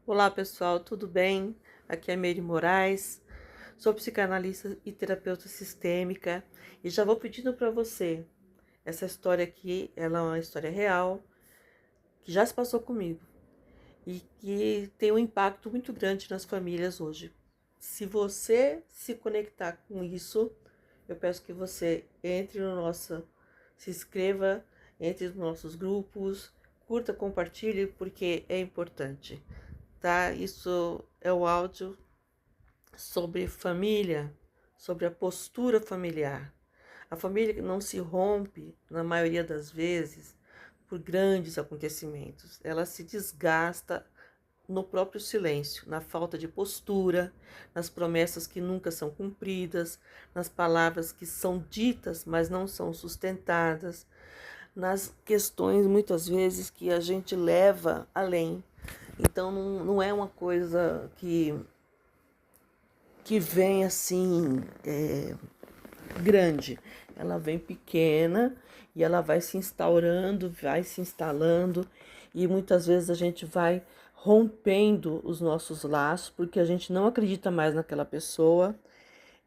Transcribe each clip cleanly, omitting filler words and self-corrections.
Olá pessoal, tudo bem? Aqui é Meire Moraes, sou psicanalista e terapeuta sistêmica e já vou pedindo para você, essa história aqui, ela é uma história real, que já se passou comigo e que tem um impacto muito grande nas famílias hoje. Se você se conectar com isso, eu peço que você entre no nosso, se inscreva, entre nos nossos grupos, curta, compartilhe, porque é importante. Tá? Isso é o áudio sobre família, sobre a postura familiar. A família não se rompe, na maioria das vezes, por grandes acontecimentos. Ela se desgasta no próprio silêncio, na falta de postura, nas promessas que nunca são cumpridas, nas palavras que são ditas, mas não são sustentadas, nas questões, muitas vezes, que a gente leva além. Então, não é uma coisa que vem assim, grande. Ela vem pequena e ela vai se instaurando, vai se instalando, e muitas vezes a gente vai rompendo os nossos laços, porque a gente não acredita mais naquela pessoa,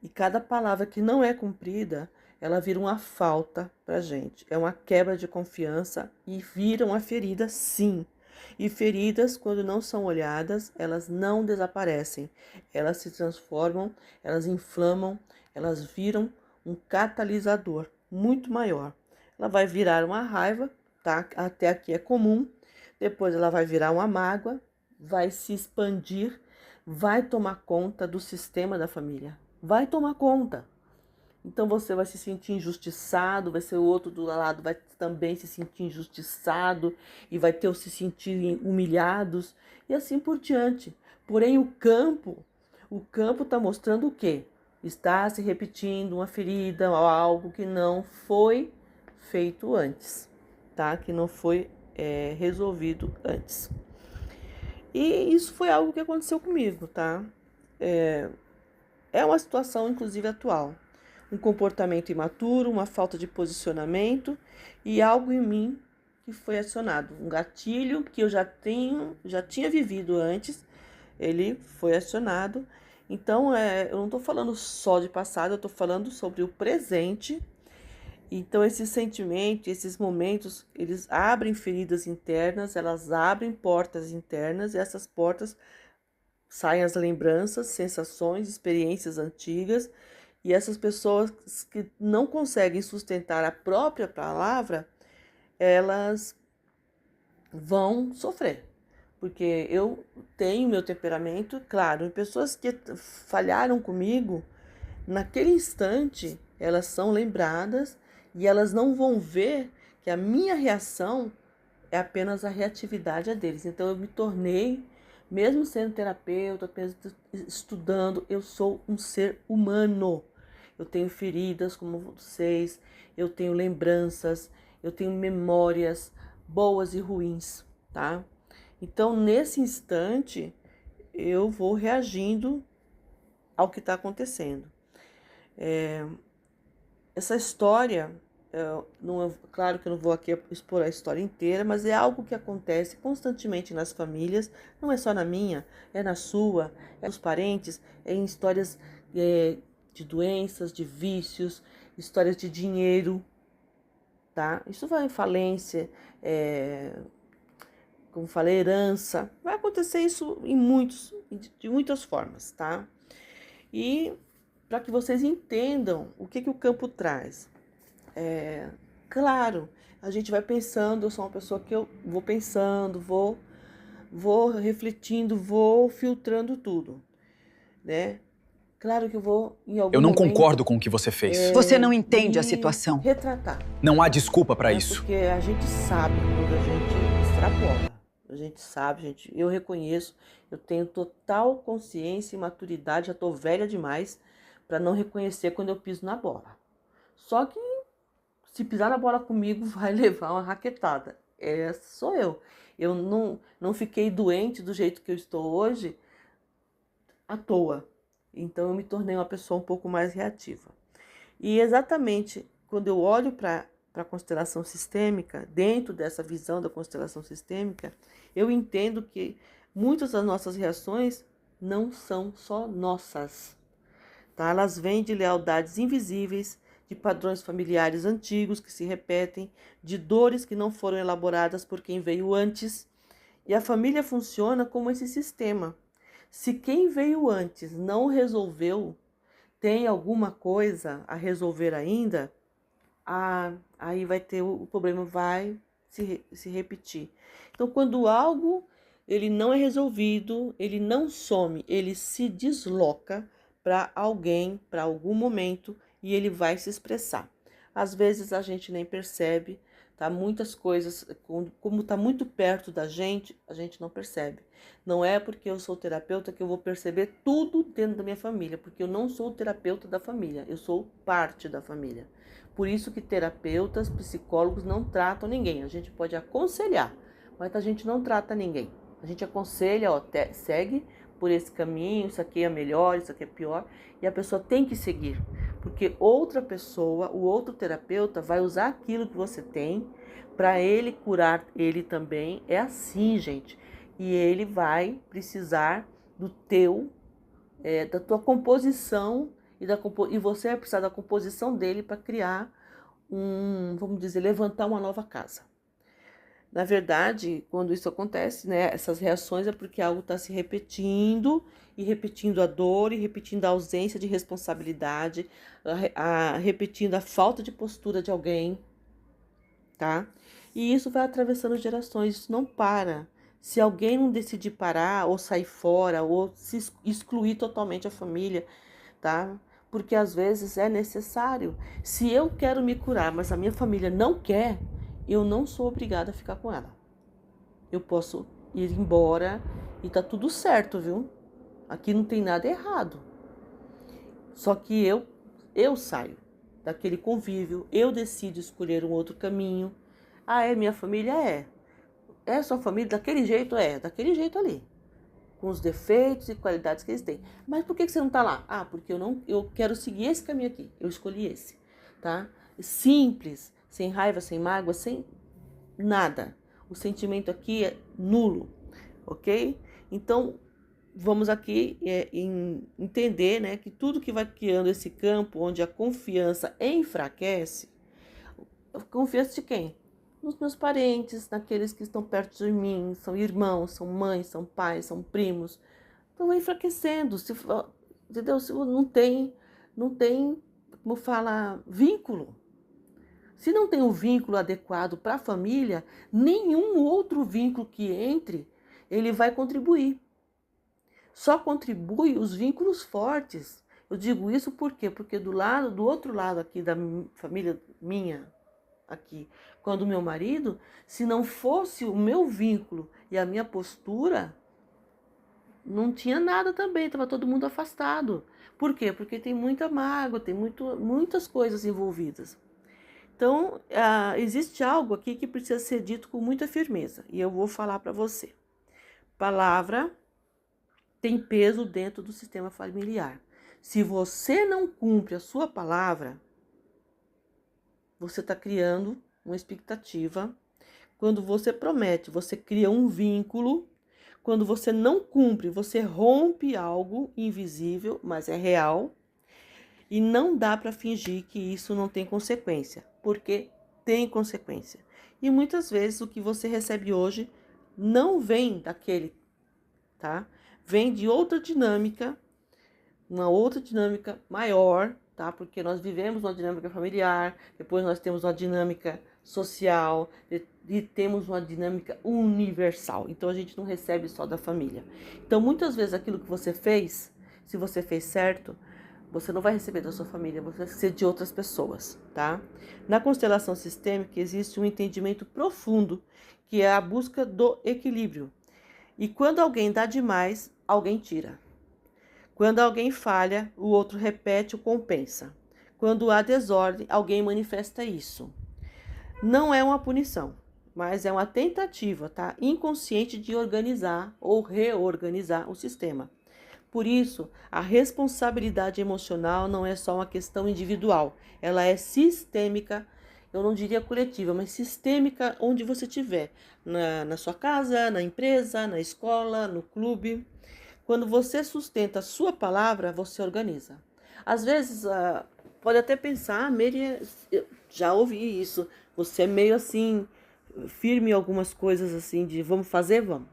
e cada palavra que não é cumprida, ela vira uma falta pra gente. É uma quebra de confiança e vira uma ferida, sim. E feridas, quando não são olhadas, elas não desaparecem. Elas se transformam, elas inflamam, elas viram um catalisador muito maior. Ela vai virar uma raiva, tá? Até aqui é comum. Depois ela vai virar uma mágoa, vai se expandir, vai tomar conta do sistema da família. Vai tomar conta. Então você vai se sentir injustiçado, vai ser o outro do lado, vai também se sentir injustiçado e vai ter o se sentir humilhados e assim por diante. Porém o campo está mostrando o quê? Está se repetindo uma ferida, algo que não foi feito antes, tá? Que não foi resolvido antes. E isso foi algo que aconteceu comigo, tá? É uma situação, inclusive, atual. Um comportamento imaturo, uma falta de posicionamento e algo em mim que foi acionado. Um gatilho que eu já tinha vivido antes, ele foi acionado. Então, eu não estou falando só de passado, eu estou falando sobre o presente. Então, esses sentimentos, esses momentos, eles abrem feridas internas, elas abrem portas internas, e essas portas saem as lembranças, sensações, experiências antigas, e essas pessoas que não conseguem sustentar a própria palavra, elas vão sofrer. Porque eu tenho meu temperamento, claro, e pessoas que falharam comigo, naquele instante, elas são lembradas e elas não vão ver que a minha reação é apenas a reatividade deles. Então eu me tornei, mesmo sendo terapeuta, estudando, eu sou um ser humano. Eu tenho feridas como vocês, eu tenho lembranças, eu tenho memórias boas e ruins, tá? Então nesse instante eu vou reagindo ao que está acontecendo. Essa história, não, claro que eu não vou aqui expor a história inteira, mas é algo que acontece constantemente nas famílias, não é só na minha, é na sua, é nos parentes, é em histórias de doenças, de vícios, histórias de dinheiro, tá? Isso vai em falência, como falei, herança, vai acontecer isso de muitas formas, tá? E para que vocês entendam o que o campo traz. Claro, a gente vai pensando, eu sou uma pessoa que eu vou pensando, vou refletindo, vou filtrando tudo, né? Claro que eu vou, em algum Eu não concordo momento, com o que você fez. Você não entende a me situação. retratar, Não há desculpa pra isso. porque a gente sabe quando a gente extrapola. A gente sabe, eu reconheço, eu tenho total consciência e maturidade, já tô velha demais para não reconhecer quando eu piso na bola. Só que se pisar na bola comigo, vai levar uma raquetada. Essa sou eu. Eu não fiquei doente do jeito que eu estou hoje à toa. Então eu me tornei uma pessoa um pouco mais reativa. E exatamente quando eu olho para a constelação sistêmica, dentro dessa visão da constelação sistêmica, eu entendo que Muitas das nossas reações não são só nossas, tá? Elas vêm de lealdades invisíveis, de padrões familiares antigos que se repetem, de dores que não foram elaboradas por quem veio antes. E a família funciona como esse sistema. Se quem veio antes não resolveu, tem alguma coisa a resolver ainda, aí vai ter o problema, vai se repetir. Então, quando algo ele não é resolvido, ele não some, ele se desloca para alguém, para algum momento, e ele vai se expressar. Às vezes a gente nem percebe, tá? Muitas coisas, como tá muito perto da gente, a gente não percebe. Não é porque eu sou terapeuta que eu vou perceber tudo dentro da minha família, porque eu não sou o terapeuta da família, eu sou parte da família. Por isso que terapeutas, psicólogos não tratam ninguém. A gente pode aconselhar, mas a gente não trata ninguém. A gente aconselha, ó, segue por esse caminho, isso aqui é melhor, isso aqui é pior, e a pessoa tem que seguir, porque outra pessoa, o outro terapeuta vai usar aquilo que você tem para ele curar ele também. É assim, gente. E ele vai precisar do da tua composição e você vai precisar da composição dele para criar vamos dizer, levantar uma nova casa. Na verdade, quando isso acontece, né, essas reações é porque algo está se repetindo e repetindo a dor e repetindo a ausência de responsabilidade, repetindo a falta de postura de alguém, tá? E isso vai atravessando gerações, isso não para. Se alguém não decidir parar ou sair fora ou se excluir totalmente a família, tá? Porque às vezes é necessário. Se eu quero me curar, mas a minha família não quer, eu não sou obrigada a ficar com ela. Eu posso ir embora e tá tudo certo, viu? Aqui não tem nada errado. Só que eu saio daquele convívio, eu decido escolher um outro caminho. Ah, é minha família? É. É sua família? Daquele jeito? É, daquele jeito ali. Com os defeitos e qualidades que eles têm. Mas por que você não tá lá? Ah, porque eu quero seguir esse caminho aqui. Eu escolhi esse, tá? Simples, sem raiva, sem mágoa, sem nada. O sentimento aqui é nulo, ok? Então, vamos aqui entender, né, que tudo que vai criando esse campo onde a confiança enfraquece, a confiança de quem? Nos meus parentes, naqueles que estão perto de mim, são irmãos, são mães, são pais, são primos. Então vai enfraquecendo, entendeu? Se não tem, como fala, vínculo. Se não tem um vínculo adequado para a família, nenhum outro vínculo que entre, ele vai contribuir. Só contribui os vínculos fortes. Eu digo isso por quê? Porque do outro lado aqui da família minha, aqui, quando o meu marido, se não fosse o meu vínculo e a minha postura, não tinha nada também, estava todo mundo afastado. Por quê? Porque tem muita mágoa, tem muitas coisas envolvidas. Então, existe algo aqui que precisa ser dito com muita firmeza, e eu vou falar para você. Palavra tem peso dentro do sistema familiar. Se você não cumpre a sua palavra, você está criando uma expectativa. Quando você promete, você cria um vínculo. Quando você não cumpre, você rompe algo invisível, mas é real. E não dá para fingir que isso não tem consequência, porque tem consequência. E muitas vezes o que você recebe hoje não vem daquele, tá? Vem de outra dinâmica, uma outra dinâmica maior, tá? Porque nós vivemos uma dinâmica familiar, depois nós temos uma dinâmica social e temos uma dinâmica universal. Então a gente não recebe só da família. Então muitas vezes aquilo que você fez, se você fez certo, você não vai receber da sua família, você vai receber de outras pessoas, tá? Na constelação sistêmica existe um entendimento profundo, que é a busca do equilíbrio. E quando alguém dá demais, alguém tira. Quando alguém falha, o outro repete ou compensa. Quando há desordem, alguém manifesta isso. Não é uma punição, mas é uma tentativa, tá? Inconsciente de organizar ou reorganizar o sistema. Por isso, a responsabilidade emocional não é só uma questão individual, ela é sistêmica eu não diria coletiva, mas sistêmica onde você estiver, na sua casa, na empresa, na escola, no clube. Quando você sustenta a sua palavra, você organiza. Às vezes, pode até pensar, Mary, eu já ouvi isso, você é meio assim, firme em algumas coisas assim, de vamos fazer, vamos.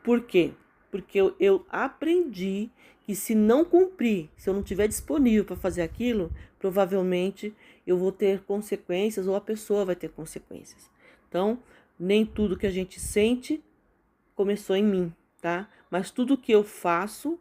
Por quê? Porque eu aprendi que se não cumprir, se eu não estiver disponível para fazer aquilo, provavelmente eu vou ter consequências ou a pessoa vai ter consequências. Então, nem tudo que a gente sente começou em mim, tá? Mas tudo que eu faço,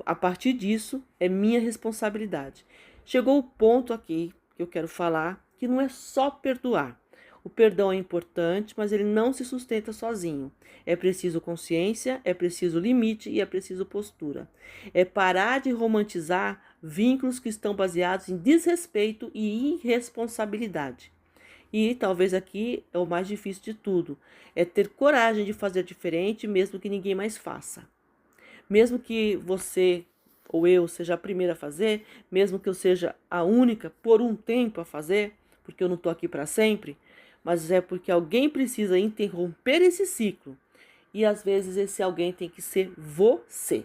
a partir disso, é minha responsabilidade. Chegou o ponto aqui que eu quero falar que não é só perdoar. O perdão é importante, mas ele não se sustenta sozinho. É preciso consciência, é preciso limite e é preciso postura. É parar de romantizar vínculos que estão baseados em desrespeito e irresponsabilidade. E talvez aqui é o mais difícil de tudo, é ter coragem de fazer diferente mesmo que ninguém mais faça. Mesmo que você ou eu seja a primeira a fazer, mesmo que eu seja a única por um tempo a fazer, porque eu não estou aqui para sempre, mas é porque alguém precisa interromper esse ciclo. E às vezes esse alguém tem que ser você.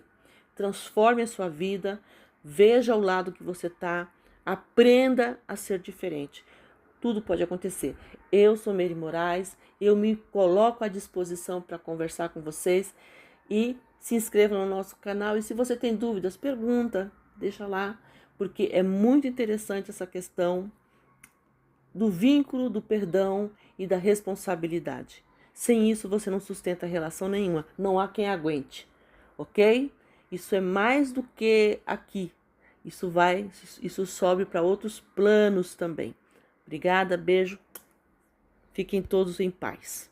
Transforme a sua vida, veja o lado que você está, aprenda a ser diferente. Tudo pode acontecer. Eu sou Mary Moraes, eu me coloco à disposição para conversar com vocês e se inscreva no nosso canal. E se você tem dúvidas, pergunta, deixa lá, porque é muito interessante essa questão do vínculo, do perdão e da responsabilidade. Sem isso, você não sustenta relação nenhuma. Não há quem aguente, ok? Isso é mais do que aqui. Isso sobe para outros planos também. Obrigada, beijo. Fiquem todos em paz.